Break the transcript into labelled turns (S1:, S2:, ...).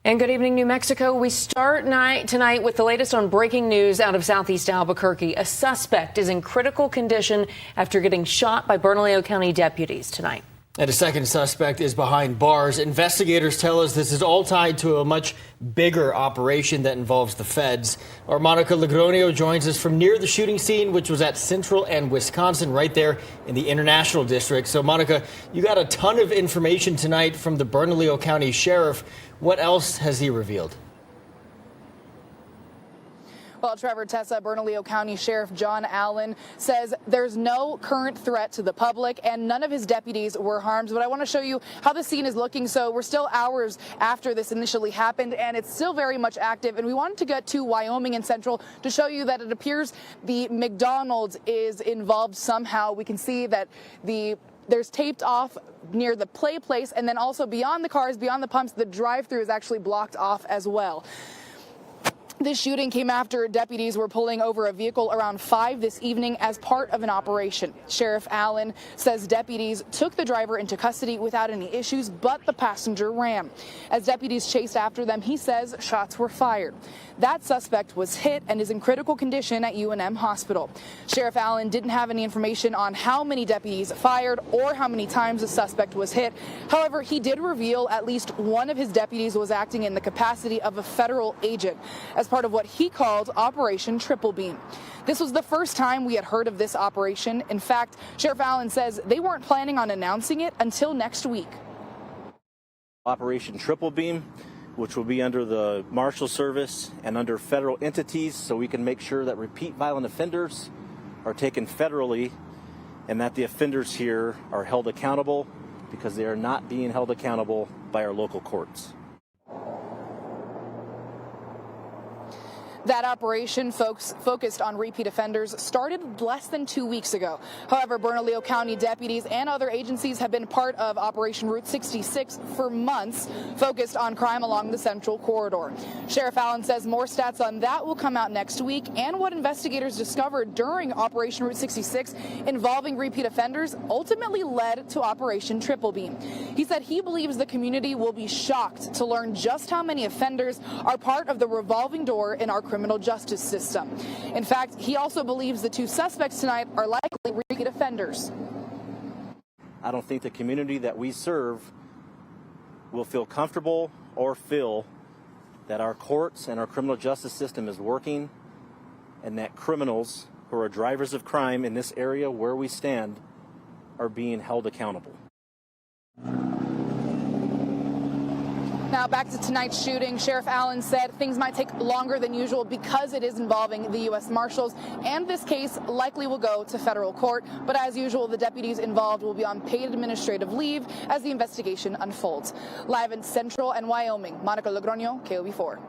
S1: And good evening, New Mexico. We start tonight with the latest on breaking news out of southeast Albuquerque. A suspect is in critical condition after getting shot by Bernalillo County deputies tonight.
S2: And a second suspect is behind bars. Investigators tell us this is all tied to a much bigger operation that involves the feds. Our Monica Logroño joins us from near the shooting scene, which was at Central and Wisconsin, right there in the International District. So, Monica, you got a ton of information tonight from the Bernalillo County Sheriff. What else has he revealed?
S3: Well, Trevor, Tessa, Bernalillo County Sheriff John Allen says there's no current threat to the public and none of his deputies were harmed. But I want to show you how the scene is looking. So we're still hours after this initially happened and it's still very much active. And we wanted to get to Wyoming and Central to show you that it appears the McDonald's is involved somehow. We can see that there's taped off near the play place, and then also beyond the cars, beyond the pumps, the drive-through is actually blocked off as well. This shooting came after deputies were pulling over a vehicle around 5 this evening as part of an operation. Sheriff Allen says deputies took the driver into custody without any issues, but the passenger ran. As deputies chased after them, he says shots were fired. That suspect was hit and is in critical condition at UNM Hospital. Sheriff Allen didn't have any information on how many deputies fired or how many times the suspect was hit. However, he did reveal at least one of his deputies was acting in the capacity of a federal agent as part of what he called Operation Triple Beam. This was the first time we had heard of this operation. In fact, Sheriff Allen says they weren't planning on announcing it until next week.
S4: Operation Triple Beam, which will be under the Marshal Service and under federal entities, so we can make sure that repeat violent offenders are taken federally and that the offenders here are held accountable, because they are not being held accountable by our local courts.
S3: That operation, focused on repeat offenders, started less than 2 weeks ago. However, Bernalillo County deputies and other agencies have been part of Operation Route 66 for months, focused on crime along the Central Corridor. Sheriff Allen says more stats on that will come out next week, and what investigators discovered during Operation Route 66 involving repeat offenders ultimately led to Operation Triple Beam. He said he believes the community will be shocked to learn just how many offenders are part of the revolving door in our criminal justice system. In fact, he also believes the two suspects tonight are likely repeat offenders.
S4: I don't think the community that we serve will feel comfortable or feel that our courts and our criminal justice system is working, and that criminals who are drivers of crime in this area where we stand are being held accountable.
S3: Now back to tonight's shooting. Sheriff Allen said things might take longer than usual because it is involving the U.S. Marshals, and this case likely will go to federal court. But as usual, the deputies involved will be on paid administrative leave as the investigation unfolds. Live in Central and Wyoming, Monica Logroño, KOB4.